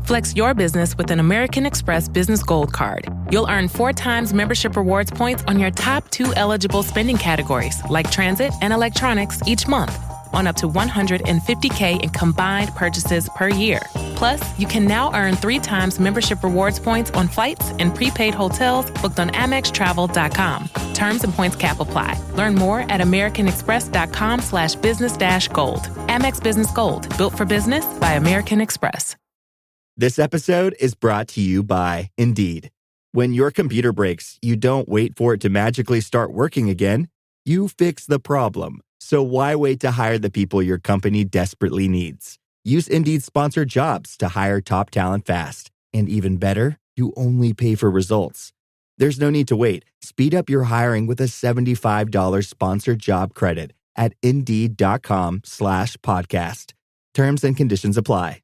Flex your business with an American Express Business Gold Card. You'll earn 4 times membership rewards points on your top 2 eligible spending categories, like transit and electronics, each month, on up to $150K in combined purchases per year. Plus, you can now earn 3 times membership rewards points on flights and prepaid hotels booked on AmexTravel.com. Terms and points cap apply. Learn more at americanexpress.com/business-gold. Amex Business Gold, built for business by American Express. This episode is brought to you by Indeed. When your computer breaks, you don't wait for it to magically start working again. You fix the problem. So why wait to hire the people your company desperately needs? Use Indeed's sponsored jobs to hire top talent fast. And even better, you only pay for results. There's no need to wait. Speed up your hiring with a $75 sponsored job credit at Indeed.com/podcast. Terms and conditions apply.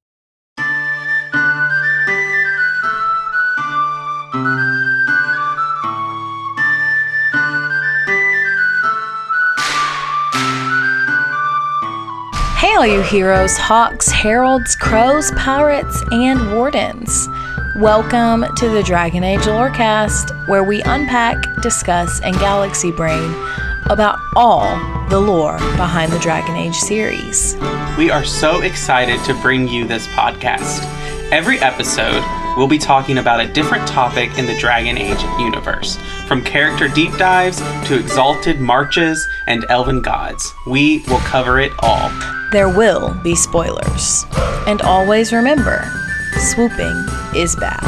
Hey all you heroes, hawks, heralds, crows, pirates, and wardens. Welcome to the Dragon Age Lorecast, where we unpack, discuss, and galaxy brain about all the lore behind the Dragon Age series. We are so excited to bring you this podcast. Every episode, we'll be talking about a different topic in the Dragon Age universe. From character deep dives to exalted marches and elven gods, we will cover it all. There will be spoilers. And always remember, swooping is bad.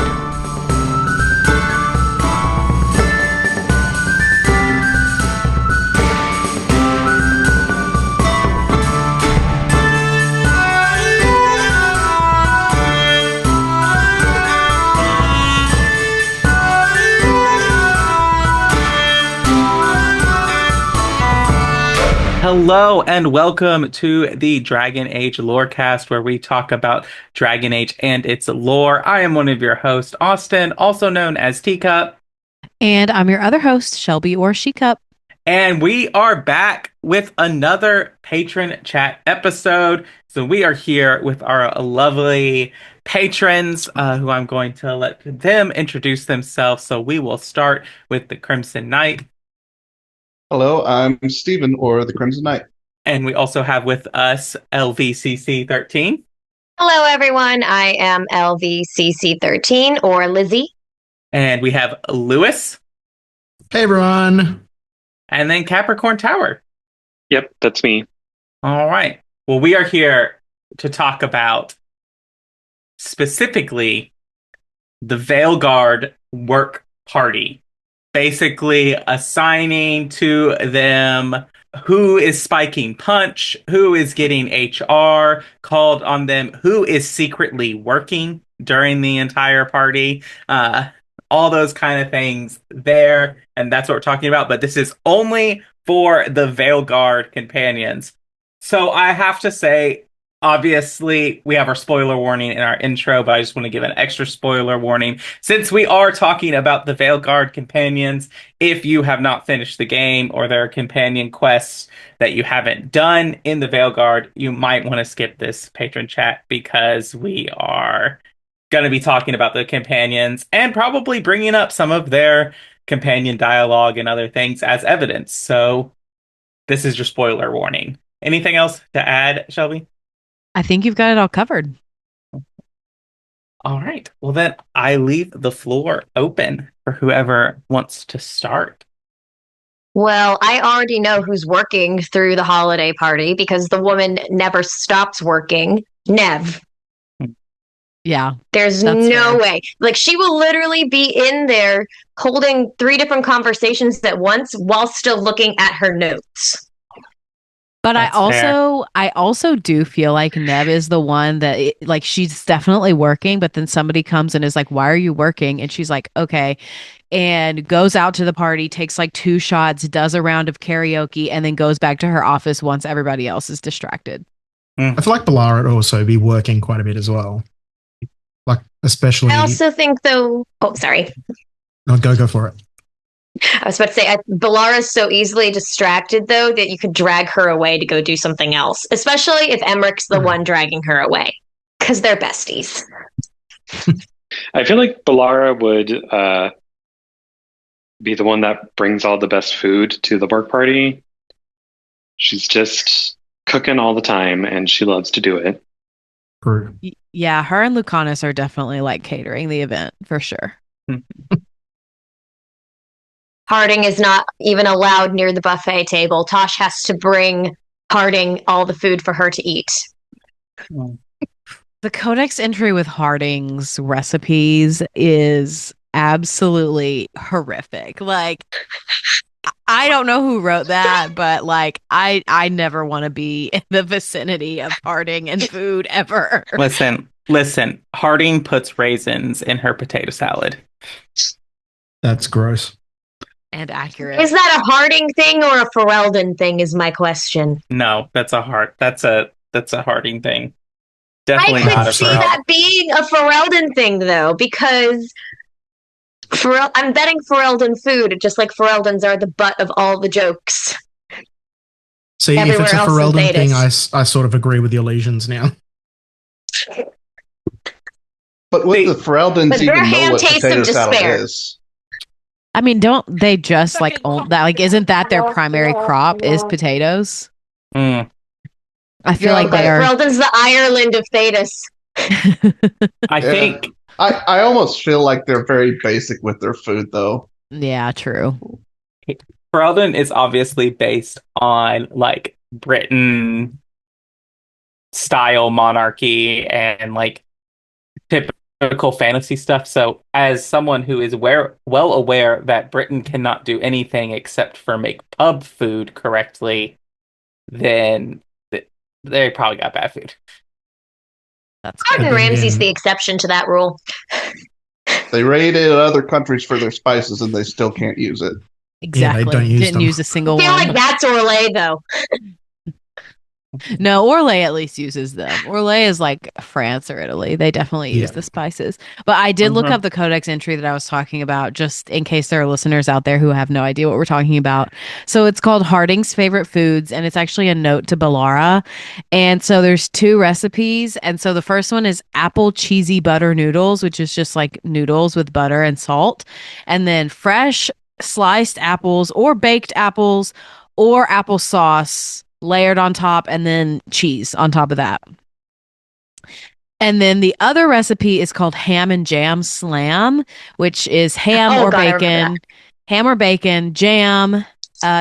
Hello and welcome to the Dragon Age Lorecast, where we talk about Dragon Age and its lore. I am one of your hosts, Austin, also known as Teacup. And I'm your other host, Shelby or Shecup. And we are back with another patron chat episode. So we are here with our lovely patrons, who I'm going to let them introduce themselves. So we will start with the Crimson Knight. Hello, I'm Stephen, or the Crimson Knight. And we also have with us LVCC13. Hello, everyone. I am LVCC13, or Lizzie. And we have Lewis. Hey, everyone. And then Capricorn Tower. Yep, that's me. All right. Well, we are here to talk about specifically the VEILGUARD work party. Basically assigning to them who is spiking punch, who is getting HR called on them, who is secretly working during the entire party, all those kind of things there. And that's what we're talking about. But this is only for the VEILGUARD companions. So I have to say, obviously, we have our spoiler warning in our intro, but I just want to give an extra spoiler warning. Since we are talking about the VEILGUARD companions, if you have not finished the game or there are companion quests that you haven't done in the VEILGUARD, you might want to skip this patron chat because we are going to be talking about the companions and probably bringing up some of their companion dialogue and other things as evidence. So this is your spoiler warning. Anything else to add, Shelby? I think you've got it all covered. All right. Well, then I leave the floor open for whoever wants to start. Well, I already know who's working through the holiday party because the woman never stops working. Nev. Yeah. There's no way. Like, she will literally be in there holding 3 different conversations at once while still looking at her notes. But That's I also do feel like Neb is the one that like she's definitely working, but then somebody comes and is like, "Why are you working?" And she's like, "Okay," and goes out to the party, takes like 2 shots, does a round of karaoke, and then goes back to her office once everybody else is distracted. I feel like Balara would also be working quite a bit as well. Like, especially. I also think, though. Oh, sorry. No, go for it. I was about to say, Balara's so easily distracted, though, that you could drag her away to go do something else, especially if Emmerich's the one dragging her away, because they're besties. I feel like Balara would be the one that brings all the best food to the work party. She's just cooking all the time and she loves to do it. True. Yeah, her and Lucanus are definitely like catering the event for sure. Harding is not even allowed near the buffet table. Tosh has to bring Harding all the food for her to eat. The codex entry with Harding's recipes is absolutely horrific. Like, I don't know who wrote that, but like, I never want to be in the vicinity of Harding and food ever. Listen. Harding puts raisins in her potato salad. That's gross. And accurate. Is that a Harding thing or a Ferelden thing? Is my question. No, that's a Harding thing. Definitely I not could a see Ferelden. that being a Ferelden thing though, because I'm betting Ferelden food, just like Fereldens are the butt of all the jokes. See, if it's a Ferelden thing, I sort of agree with your lesions now. But would the Fereldens even know what potato salad despair. is? I mean, don't they just like own that? Like, isn't that their primary crop? Is potatoes? Mm. I feel like they are. Ferelden's the Ireland of Thetis. I think. I almost feel like they're very basic with their food, though. Yeah, true. Ferelden is obviously based on like Britain style monarchy and like typical fantasy stuff. So, as someone who is well aware that Britain cannot do anything except for make pub food correctly, then they probably got bad food. That's Gordon Ramsay's the exception to that rule. They raided other countries for their spices and they still can't use it. Exactly. Yeah, they don't use Didn't them. use a single I feel one. like that's Orlais, though. No, Orlais at least uses them. Orlais is like France or Italy. They definitely use the spices. But I did look up the codex entry that I was talking about, just in case there are listeners out there who have no idea what we're talking about. So it's called Harding's Favorite Foods, and it's actually a note to Balara. And so there's 2 recipes. And so the first one is apple cheesy butter noodles, which is just like noodles with butter and salt. And then fresh sliced apples or baked apples or applesauce layered on top, and then cheese on top of that. And then the other recipe is called ham and jam slam, which is ham or bacon, jam.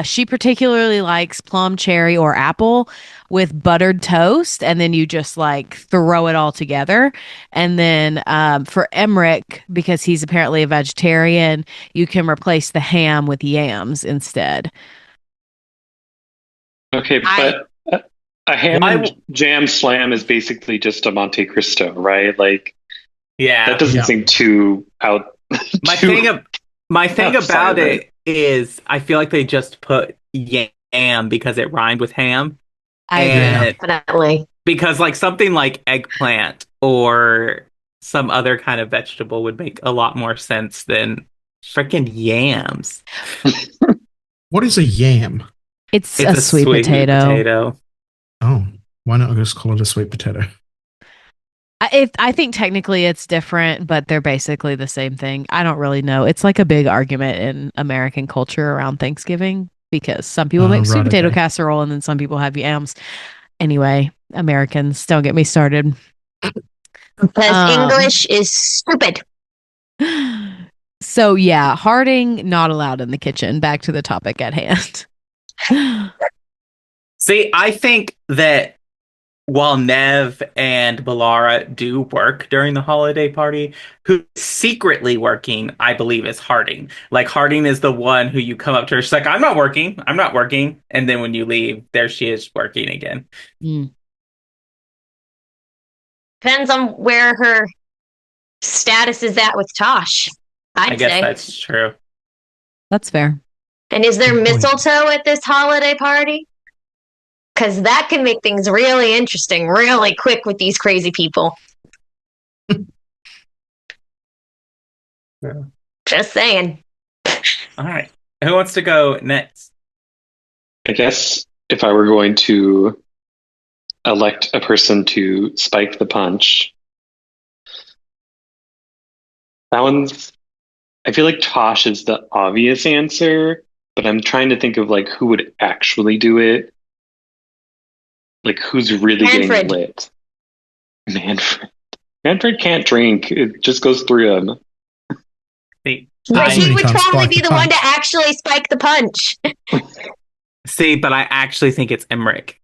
She particularly likes plum, cherry, or apple with buttered toast, and then you just like throw it all together. And then for Emmerich, because he's apparently a vegetarian, you can replace the ham with yams instead. Okay, but a ham and jam slam is basically just a Monte Cristo, right? Like, yeah, that doesn't seem too out. My thing about it is, I feel like they just put yam because it rhymed with ham. Definitely. Because like something like eggplant or some other kind of vegetable would make a lot more sense than freaking yams. What is a yam? It's a sweet potato. Oh, why not just call it a sweet potato? I think technically it's different, but they're basically the same thing. I don't really know. It's like a big argument in American culture around Thanksgiving because some people make sweet potato casserole and then some people have yams. Anyway, Americans, don't get me started. Because English is stupid. So yeah, Harding not allowed in the kitchen. Back to the topic at hand. See, I think that while Nev and Balara do work during the holiday party, who's secretly working, I believe, is Harding. Like, Harding is the one who you come up to her, she's like, I'm not working. And then when you leave, there she is working again. Depends on where her status is at with Tosh, I guess say. that's true. That's fair. And is there mistletoe at this holiday party? Because that can make things really interesting really quick with these crazy people. Just saying. All right. Who wants to go next? I guess if I were going to elect a person to spike the punch, That one's. I feel like Tosh is the obvious answer, but I'm trying to think of like who would actually do it. Like who's really Manfred. getting lit? Manfred. Manfred can't drink. It just goes through him. See, But he Somebody would can't totally spike be the the one to punch. actually spike the punch. but I actually think it's Emmerich.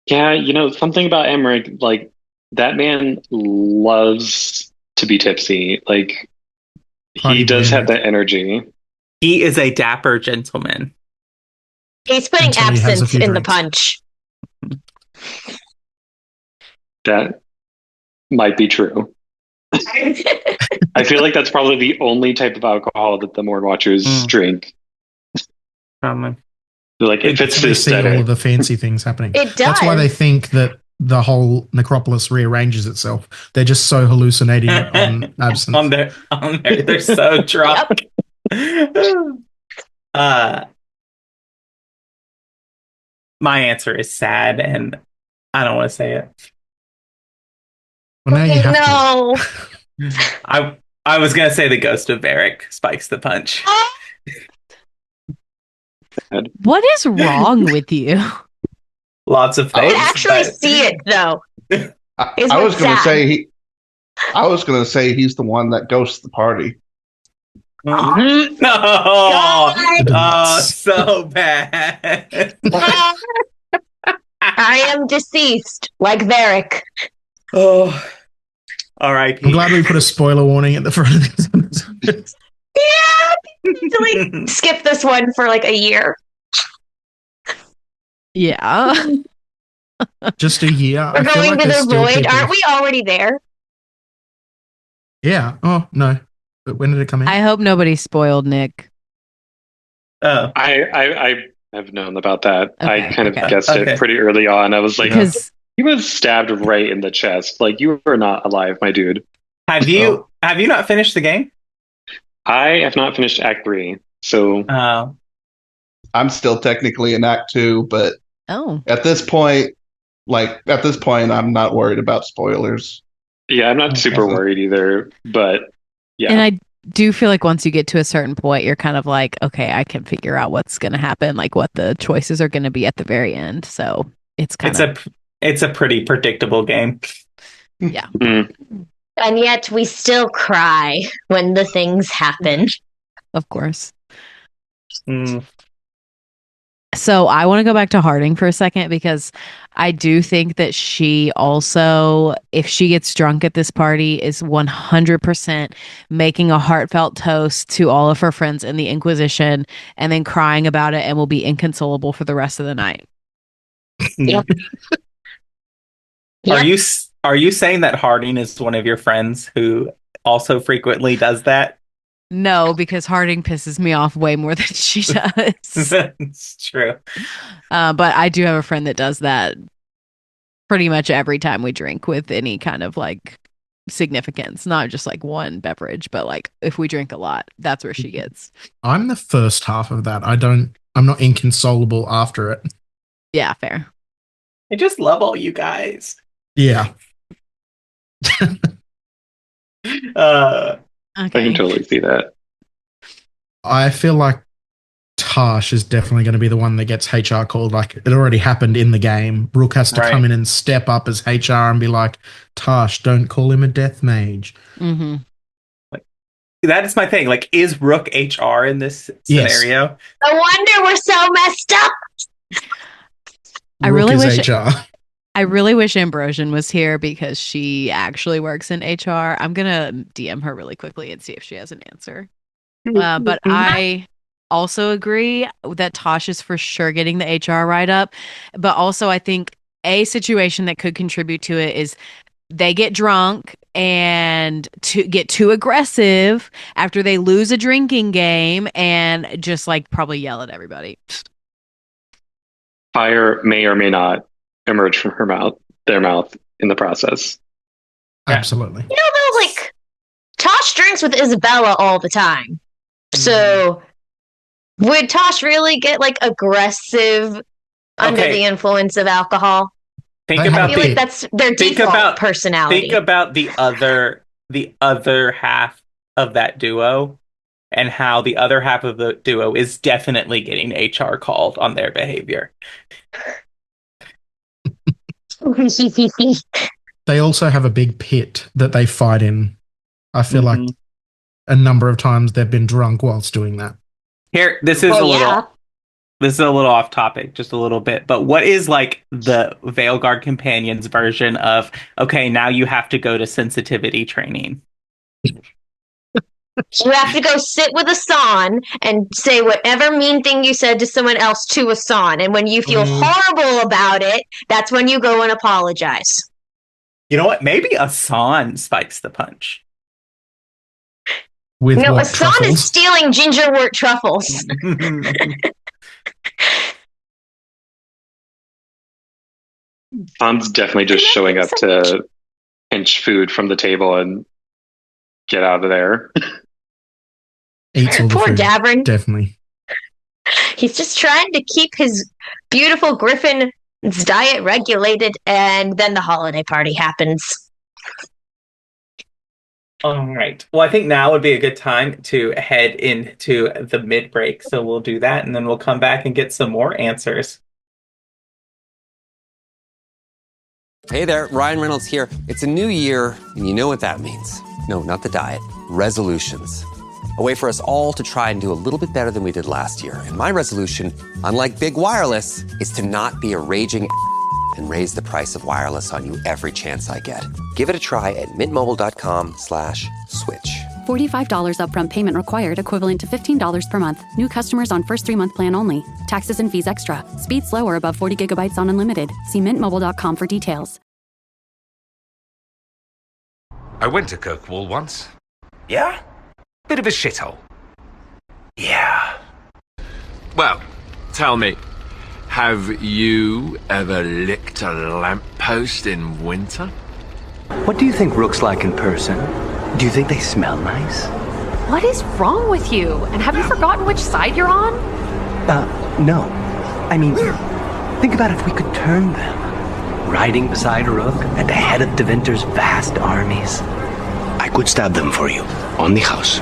Yeah, something about Emmerich, like that man loves to be tipsy. Like Party he does have Emmerich. that energy. He is a dapper gentleman. He's putting Until he has a absinthe few in the drinks. punch. That might be true. I feel like that's probably the only type of alcohol that the Mord Watchers drink. Probably. Like it fits So the they see all aesthetic. of the fancy things happening. It That's why does. they think that the whole necropolis rearranges itself. They're just so hallucinating on absinthe. They're so drunk. My answer is sad, and I don't want to say it. Well, now you have No. I was gonna say the ghost of Varric spikes the punch. What is wrong with you? Lots of I things. could actually but- see it though. Is I was what's going to sad. say I was going to say he's the one that ghosts the party. No! God. Oh, so bad. I am deceased, like Varric. Oh, R.I.P. I'm glad we put a spoiler warning at the front of this episode. Yeah, easily skip this one for like a year. Yeah. Just a year. We're I feel going like to there's the still void. people- Aren't we already there? Yeah. Oh, no. But when did it come in? I hope nobody spoiled Nick. Oh, I have known about that. I Okay, kind of okay. guessed Okay. it pretty early on. I was like, Because he was stabbed right in the chest. Like you are not alive, my dude. have you not finished the game? I have not finished Act 3. So Oh, I'm still technically in Act 2, but oh, at this point, I'm not worried about spoilers. yeah, I'm not super worried either. But yeah. and I do feel like once you get to a certain point, you're kind of like, okay, I can figure out what's going to happen, like what the choices are going to be at the very end. So it's kind of it's a pretty predictable game. Mm. And yet we still cry when the things happen. of course. Mm. So I want to go back to Harding for a second because I do think that she also, if she gets drunk at this party, is 100% making a heartfelt toast to all of her friends in the Inquisition and then crying about it and will be inconsolable for the rest of the night. Yep. Are you saying that Harding is one of your friends who also frequently does that? No, because Harding pisses me off way more than she does. It's true. But I do have a friend that does that pretty much every time we drink with any kind of like significance, not just like one beverage, but like if we drink a lot, that's where she gets. I'm the first half of that. I'm not inconsolable after it. Yeah, fair. I just love all you guys. Yeah. I can totally see that. I feel like Tash is definitely going to be the one that gets HR called. Like it already happened in the game. Rook has to come in and step up as HR and be like, Tash, don't call him a death mage. Mm-hmm. That is my thing. Like, is Rook HR in this scenario? No wonder we're so messed up. I Rook really is wish HR. I really wish Ambrosian was here because she actually works in HR. I'm gonna DM her really quickly and see if she has an answer. But I also agree that Tosh is for sure getting the HR write-up. But also I think a situation that could contribute to it is they get drunk and to get too aggressive after they lose a drinking game and just like probably yell at everybody. Fire may or may not emerge from their mouth in the process. Absolutely. You know, though, like, Tosh drinks with Isabella all the time. So, would Tosh really get, like, aggressive under the influence of alcohol? Think They about I feel like that's their default personality. Think about the other the other half of that duo and how the other half of the duo is definitely getting HR called on their behavior. They also have a big pit that they fight in. I feel like a number of times they've been drunk whilst doing that. Here, this is This is a little off topic, just a little bit, but what is like the VeilGuard Companions version of, okay, now you have to go to sensitivity training? You have to go sit with Asan and say whatever mean thing you said to someone else to Asan. And when you feel horrible about it, that's when you go and apologize. You know what? Maybe Asan spikes the punch. With no, what, Asan truffles? is stealing gingerwort truffles. Tom's definitely just showing up to pinch food from the table and get out of there. Eats all the Poor food. Davern. Definitely. He's just trying to keep his beautiful Griffin's diet regulated, and then the holiday party happens. All right. Well, I think now would be a good time to head into the mid-break. So we'll do that, and then we'll come back and get some more answers. Hey there, Ryan Reynolds here. It's a new year, and you know what that means. No, not the diet. Resolutions. A way for us all to try and do a little bit better than we did last year. And my resolution, unlike big wireless, is to not be a raging and raise the price of wireless on you every chance I get. Give it a try at mintmobile.com/switch. $45 upfront payment required, equivalent to $15 per month. New customers on first 3-month plan only. Taxes and fees extra. Speed slower above 40 gigabytes on unlimited. See mintmobile.com for details. I went to Kirkwall once. Yeah? Bit of a shithole. Yeah. Well, tell me, have you ever licked a lamppost in winter? What do you think Rook's like in person? Do you think they smell nice? What is wrong with you? And have you forgotten which side you're on? No. I mean, think about if we could turn them. Riding beside Rook at the head of Devinter's vast armies. I could stab them for you, on the house.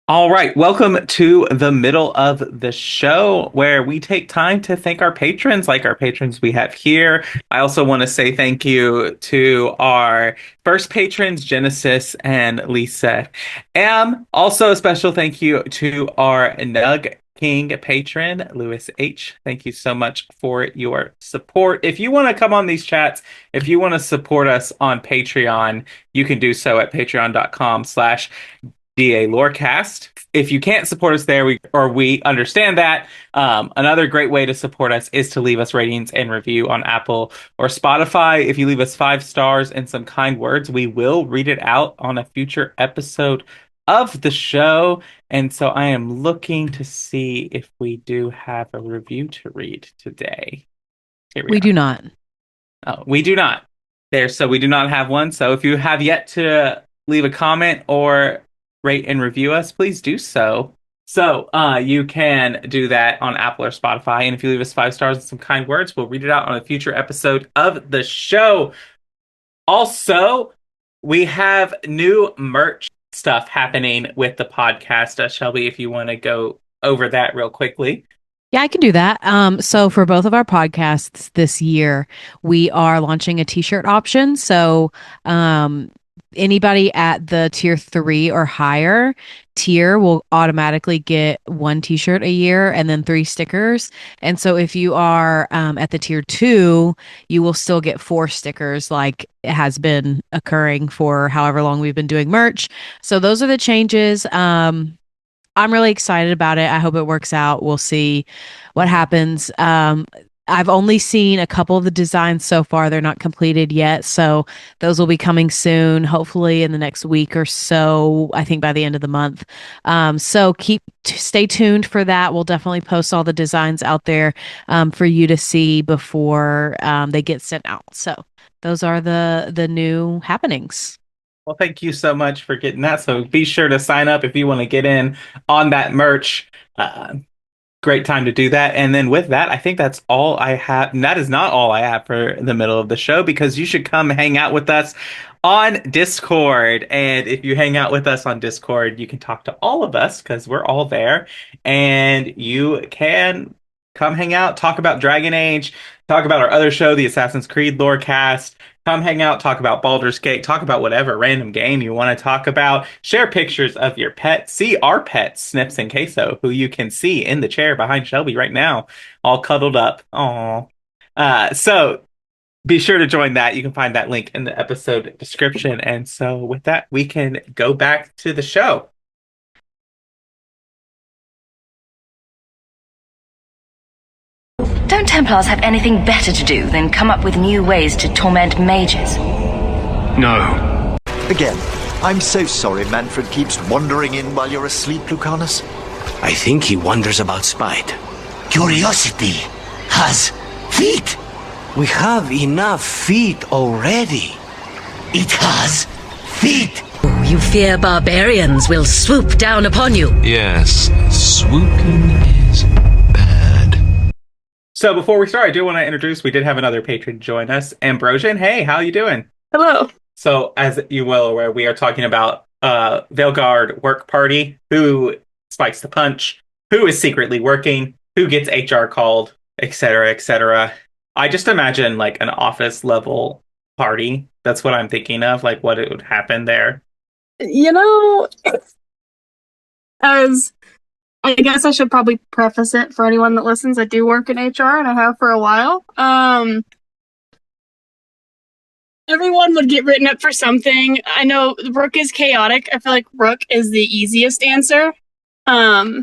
All right, welcome to the middle of the show where we take time to thank our patrons, like our patrons we have here. I also want to say thank you to our first patrons, Genesis and Lisa M. Also, a special thank you to our Nug King patron, Lewis H. Thank you so much for your support. If you want to come on these chats, if you want to support us on Patreon, you can do so at patreon.com/DA Lorecast. If you can't support us there, we understand that. Another great way to support us is to leave us ratings and review on Apple or Spotify. If you leave us 5 stars and some kind words, we will read it out on a future episode of the show. And so I am looking to see if we do have a review to read today. We do not. Oh, we do not. So we do not have one. So if you have yet to leave a comment or rate and review us, please do so. So you can do that on Apple or Spotify. And if you leave us 5 stars and some kind words, we'll read it out on a future episode of the show. Also, we have new merch stuff happening with the podcast. Shelby, if you want to go over that real quickly. Yeah, I can do that. So for both of our podcasts this year, we are launching a t-shirt option. So anybody at the tier 3 or higher tier will automatically get 1 t-shirt a year and then 3 stickers. And so if you are at the tier 2, you will still get 4 stickers like it has been occurring for however long we've been doing merch. So those are the changes. I'm really excited about it. I hope it works out. We'll see what happens. I've only seen a couple of the designs so far. They're not completed yet. So those will be coming soon, hopefully in the next week or so, I think by the end of the month. So stay tuned for that. We'll definitely post all the designs out there for you to see before they get sent out. So those are the new happenings. Well, thank you so much for getting that. So be sure to sign up if you want to get in on that merch. great time to do that. And then with that, I think that's all I have. And that is not all I have for the middle of the show, because you should come hang out with us on Discord. And if you hang out with us on Discord, you can talk to all of us because we're all there. And you can come hang out, talk about Dragon Age, talk about our other show, the Assassin's Creed Lorecast. Come hang out, talk about Baldur's Gate, talk about whatever random game you want to talk about. Share pictures of your pets. See our pets, Snips and Queso, who you can see in the chair behind Shelby right now, all cuddled up. Aww. So be sure to join that. You can find that link in the episode description. And so with that, we can go back to the show. Don't Templars have anything better to do than come up with new ways to torment mages? No. Again, I'm so sorry Manfred keeps wandering in while you're asleep, Lucanus. I think he wonders about spite. Curiosity has feet. We have enough feet already. It has feet. You fear barbarians will swoop down upon you. Yes, swooping is bad. So before we start, I do want to introduce, we did have another patron join us. Ambrosian, hey, how you doing? Hello. So as you well aware, we are talking about VEILGUARD work party, who spikes the punch, who is secretly working, who gets HR called, etc., etc. I just imagine like an office level party. That's what I'm thinking of, like what it would happen there. You know, as I guess I should probably preface it for anyone that listens. I do work in HR and I have for a while. Everyone would get written up for something. I know Rook is chaotic. I feel like Rook is the easiest answer. But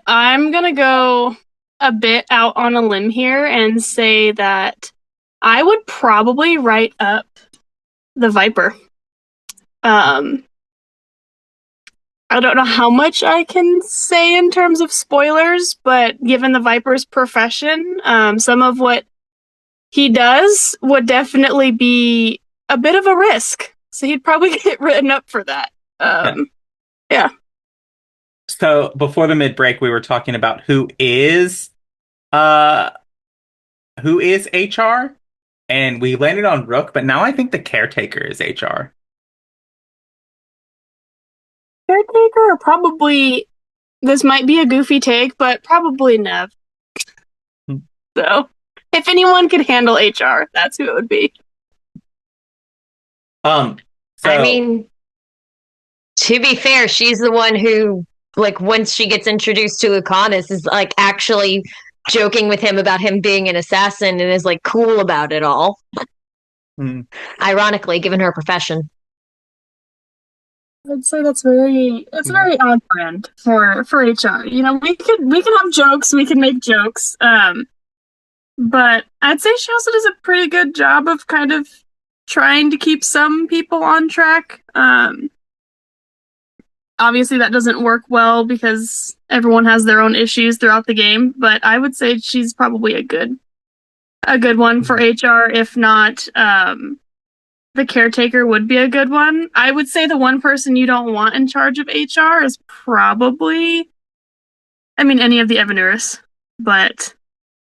I'm gonna go a bit out on a limb here and say that I would probably write up the Viper. I don't know how much I can say in terms of spoilers, but given the Viper's profession, some of what he does would definitely be a bit of a risk. So he'd probably get written up for that. Yeah. So before the mid-break, we were talking about who is HR, and we landed on Rook, but now I think the caretaker is HR. Caretaker, or probably, this might be a goofy take, but probably Nev. So, if anyone could handle HR, that's who it would be. I mean, to be fair, she's the one who, like, once she gets introduced to Lucanus, is like actually joking with him about him being an assassin and is like cool about it all. Ironically, given her profession. I'd say that's very on brand for HR. You know, we can have jokes, we can make jokes, but I'd say she also does a pretty good job of kind of trying to keep some people on track. Obviously, that doesn't work well because everyone has their own issues throughout the game. But I would say she's probably a good one for HR. If not, the caretaker would be a good one. I would say the one person you don't want in charge of HR is probably, any of the Evanuris, but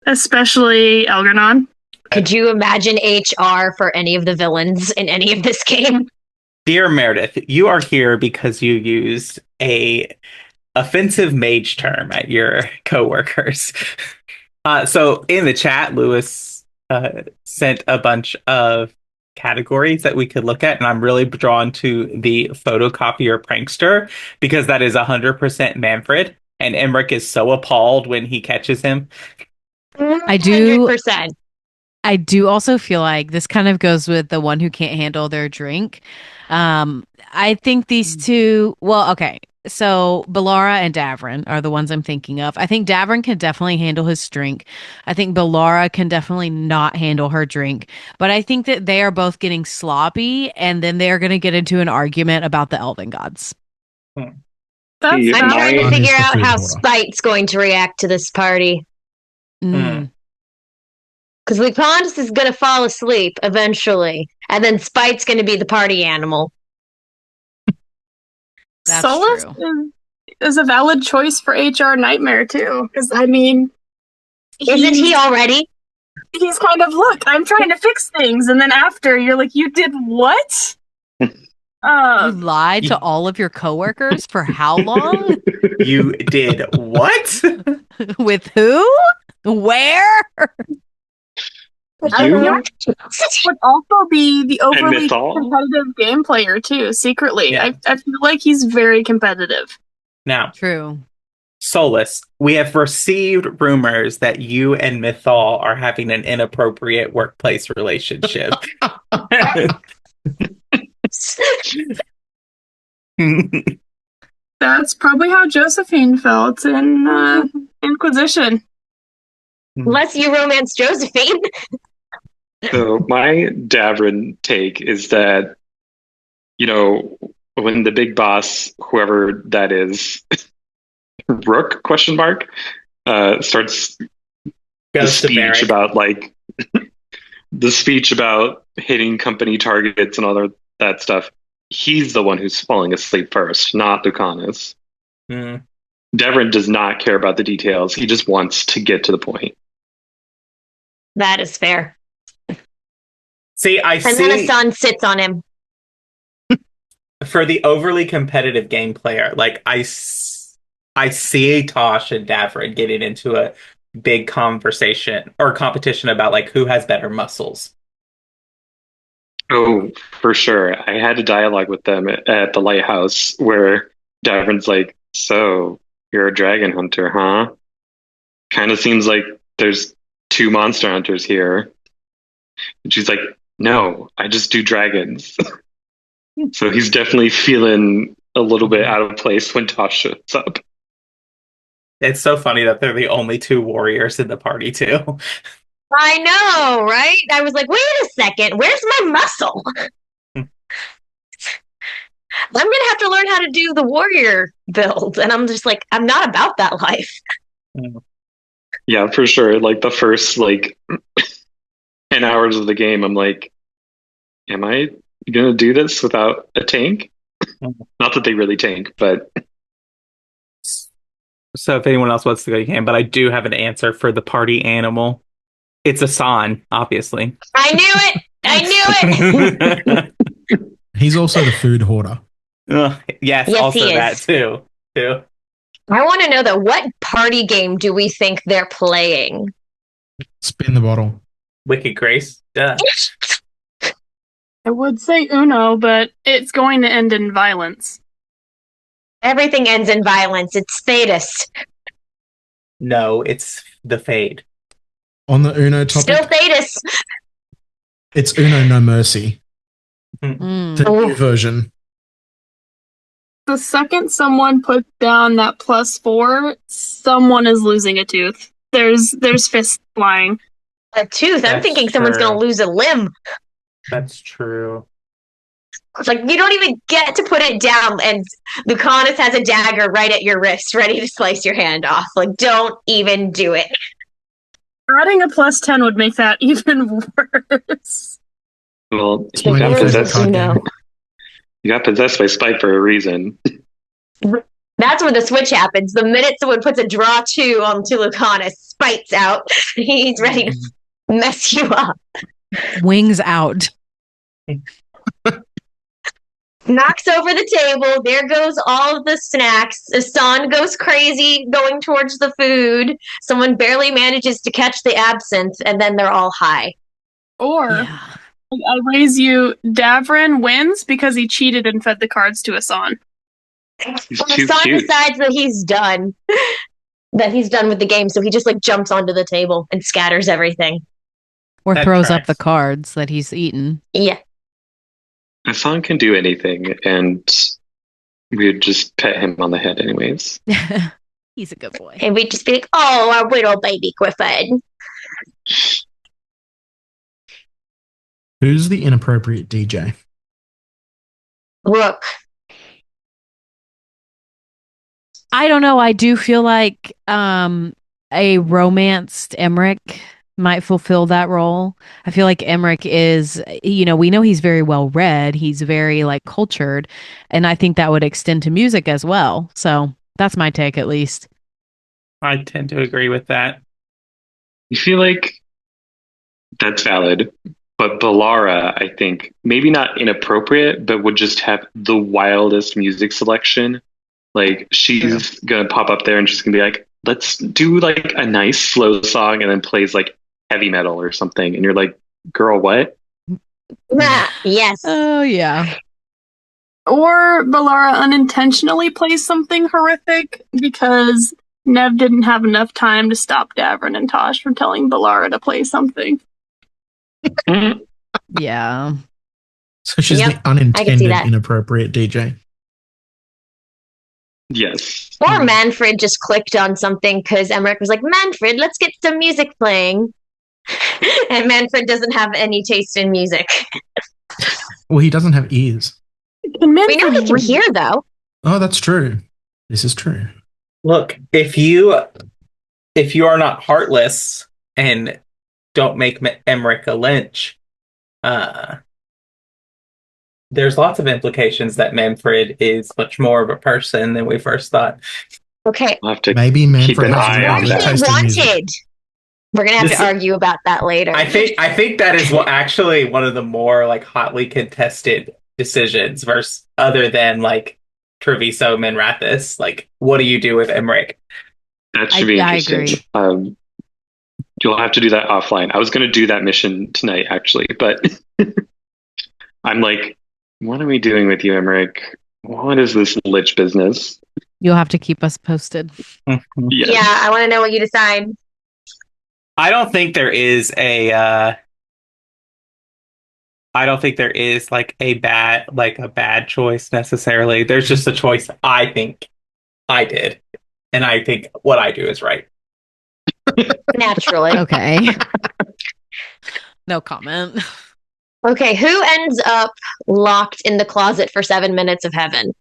especially Elgernon. Could you imagine HR for any of the villains in any of this game? Dear Meredith, you are here because you used a offensive mage term at your coworkers. So in the chat, Lewis sent a bunch of categories that we could look at, and I'm really drawn to the photocopier prankster because that is 100% Manfred, and Emmerich is so appalled when he catches him. 100%. I do also feel like this kind of goes with the one who can't handle their drink. I think these two, well, okay. So Bellara and Davrin are the ones I'm thinking of. I think Davrin can definitely handle his drink. I think Bellara can definitely not handle her drink. But I think that they are both getting sloppy, and then they're going to get into an argument about the Elven Gods. I'm trying to figure out how Spite's going to react to this party. Because Lucanus is going to fall asleep eventually, and then Spite's going to be the party animal. Solus is a valid choice for HR Nightmare too. Because I mean, isn't he already? He's kind of, look, I'm trying to fix things, and then after you're like, you did what? You lied to all of your coworkers for how long? You did what? With who? Where? You would also be the overly Mythal? competitive game player too. Secretly, Yeah. I feel like he's very competitive. Now, true. Solus, we have received rumors that you and Mythal are having an inappropriate workplace relationship. That's probably how Josephine felt in Inquisition. Unless you romance Josephine. So my Davrin take is that, you know, when the big boss, whoever that is, Rook question mark, starts the speech about like the speech about hitting company targets and all that stuff. He's the one who's falling asleep first, not Lucanus. Mm. Devrin does not care about the details. He just wants to get to the point. That is fair. See, And then Asan sits on him. For the overly competitive game player, like I see Tosh and Davrin getting into a big conversation or competition about like who has better muscles. Oh, for sure. I had a dialogue with them at the lighthouse where Davrin's like, "So, you're a dragon hunter, huh? Kind of seems like there's two monster hunters here." And she's like, "No, I just do dragons." So he's definitely feeling a little bit out of place when Tosh shows up. It's so funny that they're the only two warriors in the party too. I know, right? I was like, wait a second, where's my muscle? I'm gonna have to learn how to do the warrior build, and I'm just like, I'm not about that life. Yeah, for sure. Like the first 10 hours of the game, I'm like, am I gonna do this without a tank? Not that they really tank, but So if anyone else wants to go, you can. But I do have an answer for the party animal. It's Asan, obviously. I knew it. I knew it. He's also the food hoarder. Yes, Yes, also he that is. too. I want to know though, what party game do we think they're playing? Spin the bottle. Wicked Grace. Duh. I would say Uno, but it's going to end in violence. Everything ends in violence. It's Thetis. No, it's the Fade. On the Uno topic, Still Thetis. it's Uno No Mercy. The new version. The second someone puts down that +4, someone is losing a tooth. There's fists flying. A tooth? I'm That's thinking someone's true. going to lose a limb. That's true. It's like, you don't even get to put it down, and Lucanus has a dagger right at your wrist, ready to slice your hand off. Like, don't even do it. Adding a +10 would make that even worse. well, It's you my got favorite possessed. card No. game. You got possessed by Spite for a reason. That's where the switch happens. The minute someone puts a draw 2 onto Lucanus, Spite's out. He's ready to mess you up. Wings out. Knocks over the table. There goes all of the snacks. The sun goes crazy going towards the food. Someone barely manages to catch the absinthe, and then they're all high. Or I raise you, Davrin wins because he cheated and fed the cards to Asan. He's When too Hassan cute. decides that he's done, with the game, so he just jumps onto the table and scatters everything. Or That throws up tracks. the cards that he's eaten. Yeah. Hassan can do anything, and we would just pet him on the head anyways. He's a good boy. And we'd just be like, oh, our little baby Griffin. Who's the inappropriate DJ? Rook. I don't know. I do feel like a romanced Emmerich might fulfill that role. I feel like Emmerich is, we know he's very well read. He's very cultured. And I think that would extend to music as well. So That's my take, at least. I tend to agree with that. I feel like that's valid, but Balara, I think, maybe not inappropriate, but would just have the wildest music selection. Like, she's gonna pop up there and she's gonna be like, let's do like a nice slow song, and then plays like heavy metal or something. And you're like, girl, what? Yes. Oh, yeah. Or Balara unintentionally plays something horrific because Nev didn't have enough time to stop Davrin and Tosh from telling Balara to play something. Yeah. So she's the unintended inappropriate DJ. Yes. Or Manfred just clicked on something because Emmerich was like, Manfred, let's get some music playing. And Manfred doesn't have any taste in music. Well, he doesn't have ears. We know he can hear, though. Oh, that's true. This is true. Look, if you are not heartless and don't make Emmerich a lynch, there's lots of implications that Manfred is much more of a person than we first thought. Okay. I'll have to Maybe Manfred keep an has eye on really that. tasty music. Wanted. We're gonna have to argue about that later. I think that is actually one of the more like hotly contested decisions versus other than like Treviso Minrathous. Like, what do you do with Emmerich? That should be interesting. I agree. You'll have to do that offline. I was going to do that mission tonight, actually, but I'm like, what are we doing with you, Emmerich? What is this lich business? You'll have to keep us posted. Yes. Yeah, I want to know what you decide. I don't think there is like a bad choice necessarily. There's just a choice I think I did, and I think what I do is right. Naturally. Okay. No comment. Okay, who ends up locked in the closet for 7 minutes of heaven?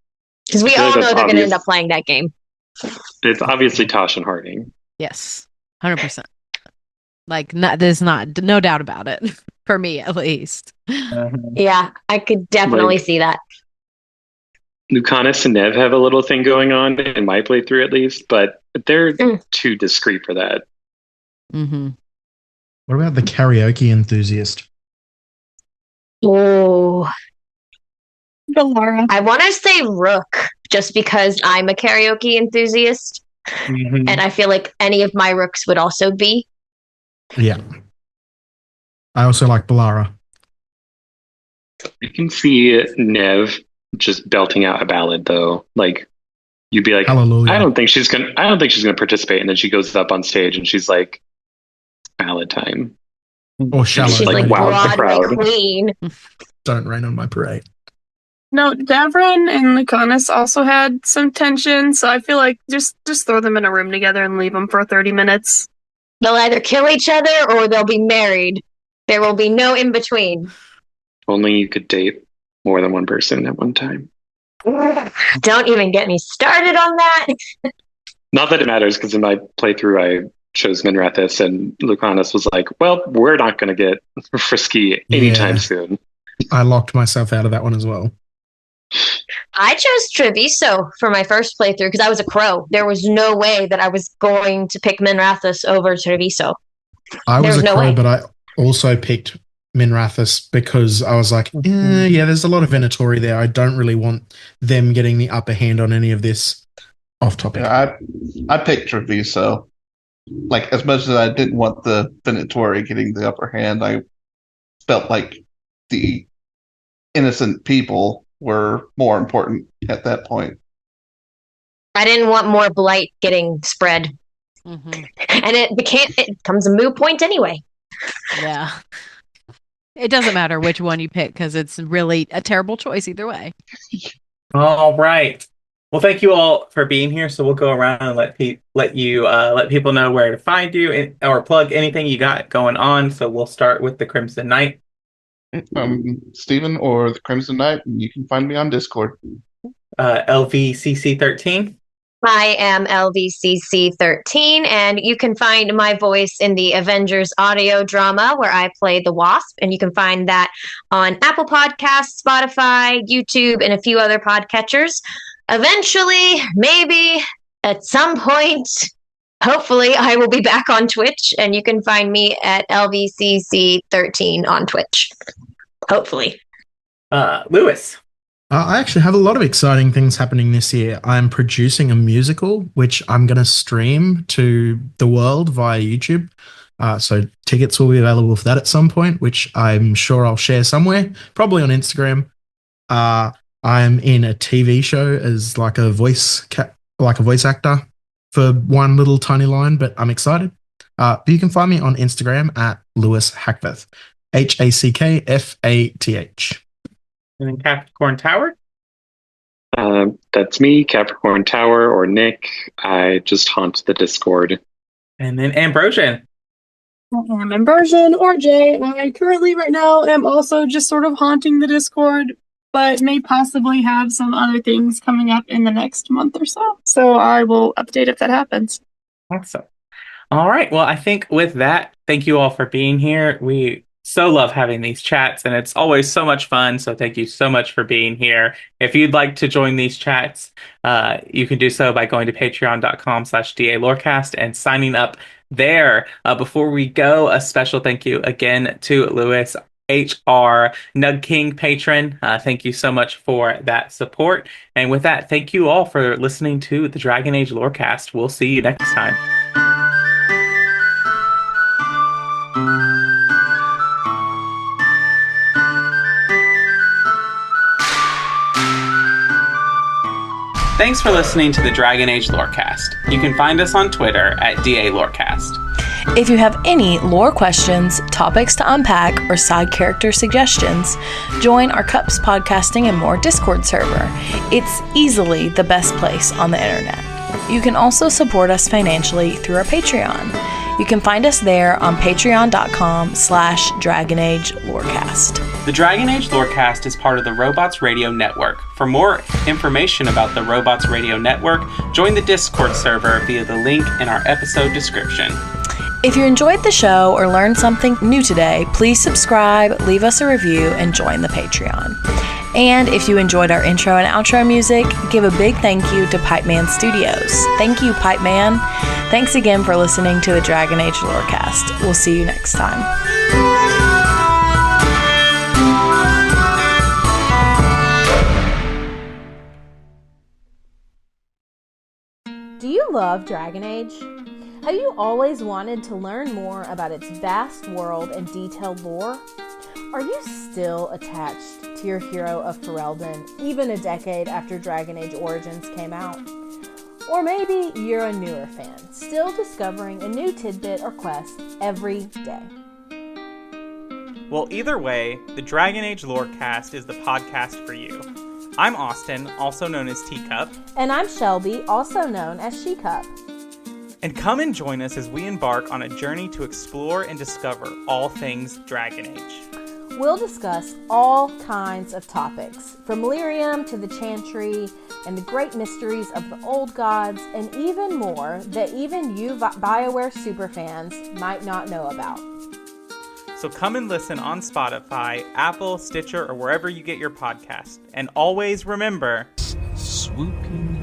Because we all know they're going to end up playing that game. It's obviously Tosh and Harding. Yes, 100%. Like, there's no doubt about it. For me, at least. Yeah, I could definitely see that. Lucanus and Nev have a little thing going on in my playthrough, at least, but they're too discreet for that. Mm-hmm. What about the karaoke enthusiast? Oh, Balara. I want to say Rook, just because I'm a karaoke enthusiast, and I feel like any of my Rooks would also be. Yeah. I also like Balara. I can see Nev just belting out a ballad, though. Like, you'd be like, Hallelujah. I don't think she's gonna participate, and then she goes up on stage and she's like, ballad time. Or shallow. She's like wow, the Broadway crowd. queen. Don't rain on my parade. No, Davrin and Lucanus also had some tension, so I feel like just throw them in a room together and leave them for 30 minutes. They'll either kill each other or they'll be married. There will be no in between. Only you could date more than one person at one time. Don't even get me started on that. Not that it matters, because in my playthrough I chose Minrathous, and Lucanus was like, well, we're not going to get frisky anytime soon. I locked myself out of that one as well. I chose Treviso for my first playthrough because I was a crow. There was no way that I was going to pick Minrathous over Treviso. I was a crow, but I also picked Minrathous because I was like, yeah, there's a lot of Venatori there. I don't really want them getting the upper hand on any of this. Off topic. Yeah, I picked Treviso. Like, as much as I didn't want the Venatori getting the upper hand, I felt like the innocent people were more important at that point. I didn't want more blight getting spread. And it becomes a moot point anyway. Yeah. It doesn't matter which one you pick because it's really a terrible choice either way. All right. Well, thank you all for being here. So we'll go around and let people know where to find you or plug anything you got going on. So we'll start with the Crimson Knight. Steven or the Crimson Knight, and you can find me on Discord. LVCC13. I am LVCC13, and you can find my voice in the Avengers audio drama where I play the Wasp, and you can find that on Apple Podcasts, Spotify, YouTube, and a few other podcatchers. Eventually, maybe at some point, hopefully, I will be back on Twitch, and you can find me at LVCC13 on Twitch. Hopefully. Lewis. I actually have a lot of exciting things happening this year. I'm producing a musical, which I'm going to stream to the world via YouTube. So tickets will be available for that at some point, which I'm sure I'll share somewhere, probably on Instagram. I'm in a TV show as like a voice actor for one little tiny line, but I'm excited. But you can find me on Instagram at Lewis Hackfeth, HACKFATH. And then Capricorn Tower? That's me, Capricorn Tower, or Nick. I just haunt the Discord. And then Ambrosian. I'm Ambrosian or Jay. I currently, right now, am also just sort of haunting the Discord, but may possibly have some other things coming up in the next month or so. So I will update if that happens. Awesome. All right. Well, I think with that, thank you all for being here. We so love having these chats, and it's always so much fun. So thank you so much for being here. If you'd like to join these chats, you can do so by going to patreon.com/DALorecast and signing up there. Before we go, a special thank you again to Lewis, HR, Nug King patron. Thank you so much for that support. And with that, thank you all for listening to the Dragon Age Lorecast. We'll see you next time. Thanks for listening to the Dragon Age Lorecast. You can find us on Twitter at DALorecast. If you have any lore questions, topics to unpack, or side character suggestions, join our Cups Podcasting and More Discord server. It's easily the best place on the internet. You can also support us financially through our Patreon. You can find us there on patreon.com/DragonAgeLorecast. The Dragon Age Lorecast is part of the Robots Radio Network. For more information about the Robots Radio Network, join the Discord server via the link in our episode description. If you enjoyed the show or learned something new today, please subscribe, leave us a review, and join the Patreon. And if you enjoyed our intro and outro music, give a big thank you to Pipeman Studios. Thank you, Pipeman. Thanks again for listening to the Dragon Age Lorecast. We'll see you next time. Do you love Dragon Age? Have you always wanted to learn more about its vast world and detailed lore? Are you still attached to your hero of Ferelden, even a decade after Dragon Age Origins came out? Or maybe you're a newer fan, still discovering a new tidbit or quest every day. Well, either way, the Dragon Age Lorecast is the podcast for you. I'm Austin, also known as Teacup. And I'm Shelby, also known as Shecup. And come and join us as we embark on a journey to explore and discover all things Dragon Age. We'll discuss all kinds of topics, from Lyrium to the Chantry and the great mysteries of the old gods, and even more that even you BioWare superfans might not know about. So come and listen on Spotify, Apple, Stitcher, or wherever you get your podcast. And always remember, swooping